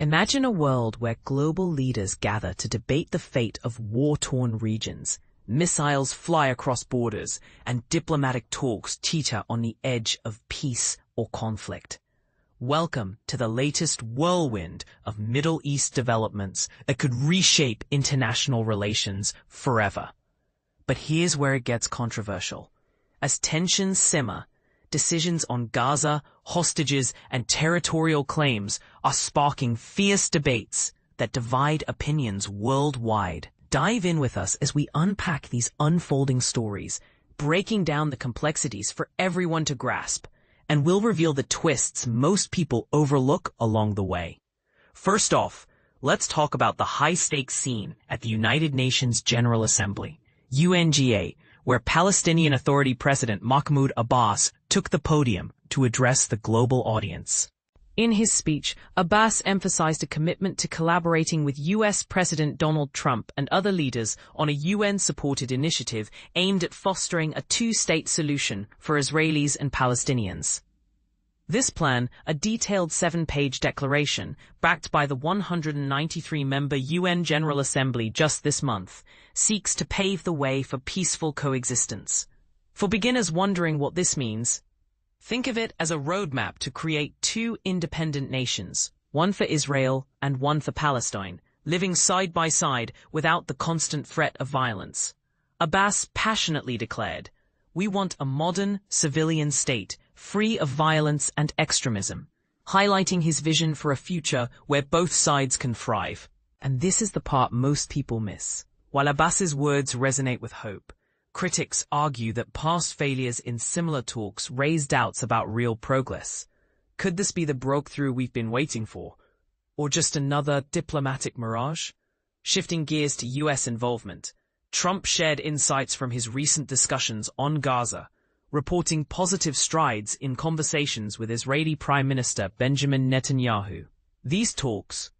Imagine a world where global leaders gather to debate the fate of war-torn regions. Missiles fly across borders, and diplomatic talks teeter on the edge of peace or conflict. Welcome to the latest whirlwind of Middle East developments that could reshape international relations forever. But here's where it gets controversial. As tensions simmer, decisions on Gaza, hostages, and territorial claims are sparking fierce debates that divide opinions worldwide. Dive in with us as we unpack these unfolding stories, breaking down the complexities for everyone to grasp, and we'll reveal the twists most people overlook along the way. First off, let's talk about the high-stakes scene at the United Nations General Assembly, UNGA, where Palestinian Authority President Mahmoud Abbas took the podium to address the global audience. In his speech, Abbas emphasized a commitment to collaborating with U.S. President Donald Trump and other leaders on a UN-supported initiative aimed at fostering a two-state solution for Israelis and Palestinians. This plan, a detailed 7-page declaration, backed by the 193-member UN General Assembly just this month, seeks to pave the way for peaceful coexistence. For beginners wondering what this means, think of it as a roadmap to create two independent nations, one for Israel and one for Palestine, living side by side without the constant threat of violence. Abbas passionately declared, "We want a modern, civilian state, free of violence and extremism," highlighting his vision for a future where both sides can thrive. And this is the part most people miss. While Abbas's words resonate with hope, critics argue that past failures in similar talks raise doubts about real progress. Could this be the breakthrough we've been waiting for? Or just another diplomatic mirage? Shifting gears to U.S. involvement, Trump shared insights from his recent discussions on Gaza, reporting positive strides in conversations with Israeli Prime Minister Benjamin Netanyahu. These talks,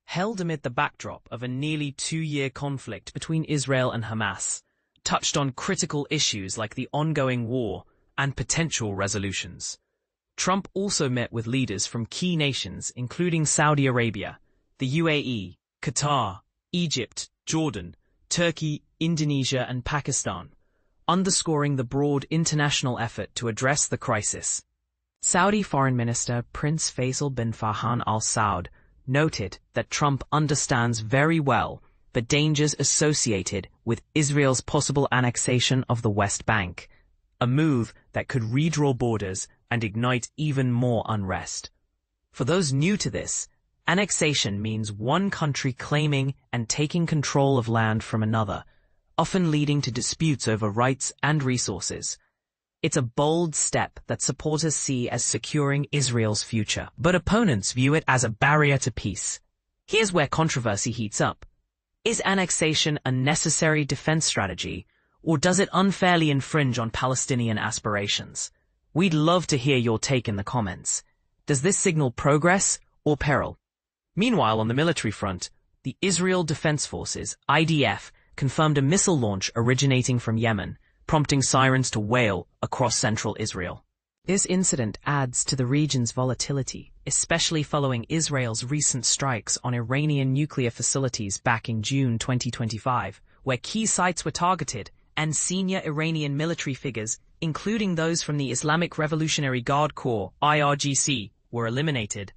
held amid the backdrop of a nearly 2-year conflict between Israel and Hamas, touched on critical issues like the ongoing war and potential resolutions. Trump also met with leaders from key nations including Saudi Arabia, the UAE, Qatar, Egypt, Jordan, Turkey, Indonesia, and Pakistan, underscoring the broad international effort to address the crisis. Saudi Foreign Minister Prince Faisal bin Farhan Al Saud noted that Trump understands very well the dangers associated with Israel's possible annexation of the West Bank, a move that could redraw borders and ignite even more unrest. For those new to this, annexation means one country claiming and taking control of land from another, often leading to disputes over rights and resources. It's a bold step that supporters see as securing Israel's future, but opponents view it as a barrier to peace. Here's where controversy heats up. Is annexation a necessary defense strategy, or does it unfairly infringe on Palestinian aspirations? We'd love to hear your take in the comments. Does this signal progress or peril? Meanwhile, on the military front, the Israel Defense Forces, IDF, confirmed a missile launch originating from Yemen, prompting sirens to wail across central Israel. This incident adds to the region's volatility, especially following Israel's recent strikes on Iranian nuclear facilities back in June 2025, where key sites were targeted and senior Iranian military figures, including those from the Islamic Revolutionary Guard Corps, IRGC, were eliminated.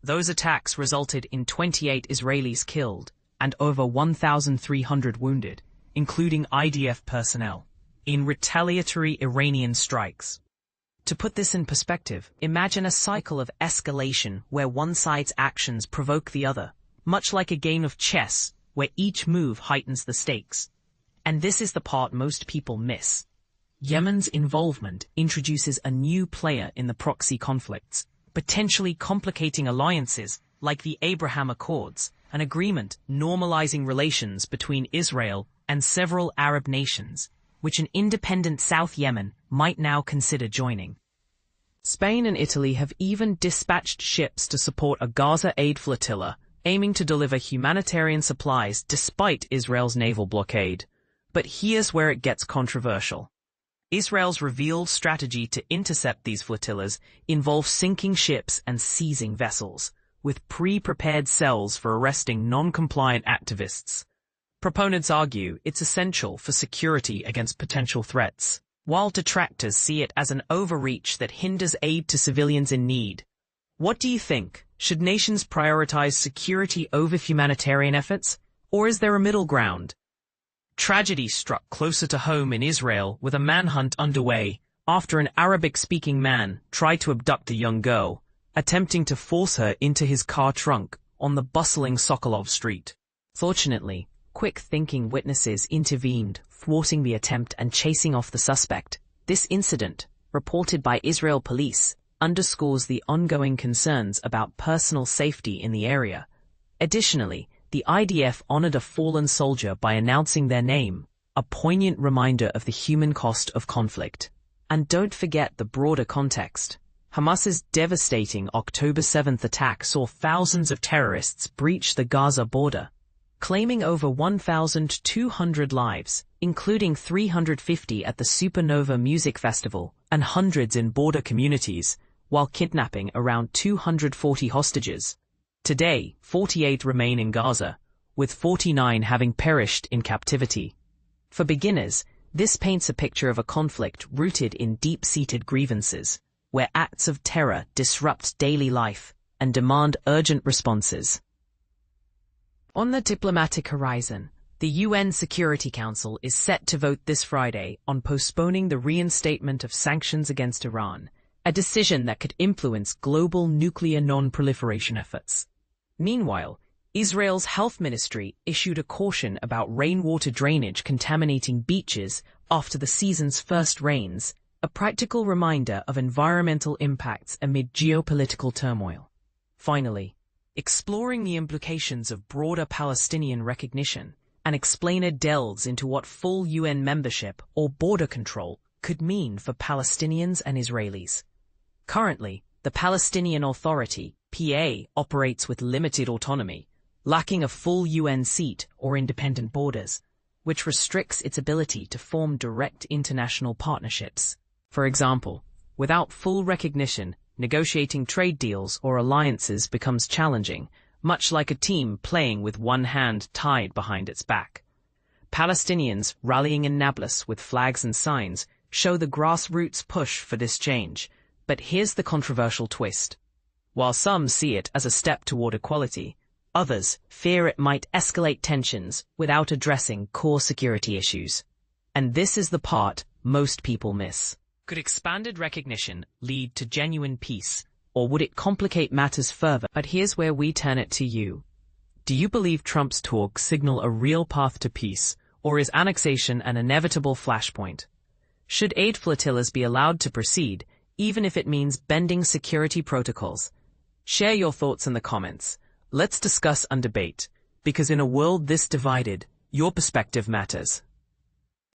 Those attacks resulted in 28 Israelis killed and over 1,300 wounded, including IDF personnel, in retaliatory Iranian strikes. To put this in perspective, imagine a cycle of escalation where one side's actions provoke the other, much like a game of chess where each move heightens the stakes. And this is the part most people miss. Yemen's involvement introduces a new player in the proxy conflicts, potentially complicating alliances like the Abraham Accords, an agreement normalizing relations between Israel and several Arab nations, which an independent South Yemen might now consider joining. Spain and Italy have even dispatched ships to support a Gaza aid flotilla, aiming to deliver humanitarian supplies despite Israel's naval blockade. But here's where it gets controversial. Israel's revealed strategy to intercept these flotillas involves sinking ships and seizing vessels, with pre-prepared cells for arresting non-compliant activists. Proponents argue it's essential for security against potential threats, while detractors see it as an overreach that hinders aid to civilians in need. What do you think? Should nations prioritize security over humanitarian efforts, or is there a middle ground? Tragedy struck closer to home in Israel with a manhunt underway after an Arabic-speaking man tried to abduct a young girl, attempting to force her into his car trunk on the bustling Sokolov Street. Fortunately, quick-thinking witnesses intervened, thwarting the attempt and chasing off the suspect. This incident, reported by Israel police, underscores the ongoing concerns about personal safety in the area. Additionally, the IDF honored a fallen soldier by announcing their name, a poignant reminder of the human cost of conflict. And don't forget the broader context. Hamas's devastating October 7th attack saw thousands of terrorists breach the Gaza border, claiming over 1,200 lives, including 350 at the Supernova Music Festival and hundreds in border communities, while kidnapping around 240 hostages. Today, 48 remain in Gaza, with 49 having perished in captivity. For beginners, this paints a picture of a conflict rooted in deep-seated grievances, where acts of terror disrupt daily life and demand urgent responses. On the diplomatic horizon, the UN Security Council is set to vote this Friday on postponing the reinstatement of sanctions against Iran, a decision that could influence global nuclear non-proliferation efforts. Meanwhile, Israel's health ministry issued a caution about rainwater drainage contaminating beaches after the season's first rains, a practical reminder of environmental impacts amid geopolitical turmoil. Finally, exploring the implications of broader Palestinian recognition, an explainer delves into what full UN membership or border control could mean for Palestinians and Israelis. Currently, the Palestinian Authority, PA, operates with limited autonomy, lacking a full UN seat or independent borders, which restricts its ability to form direct international partnerships. For example, without full recognition, negotiating trade deals or alliances becomes challenging, much like a team playing with one hand tied behind its back. Palestinians rallying in Nablus with flags and signs show the grassroots push for this change. But here's the controversial twist. While some see it as a step toward equality, others fear it might escalate tensions without addressing core security issues. And this is the part most people miss. Could expanded recognition lead to genuine peace, or would it complicate matters further? But here's where we turn it to you. Do you believe Trump's talks signal a real path to peace, or is annexation an inevitable flashpoint? Should aid flotillas be allowed to proceed, even if it means bending security protocols? Share your thoughts in the comments. Let's discuss and debate, because in a world this divided, your perspective matters.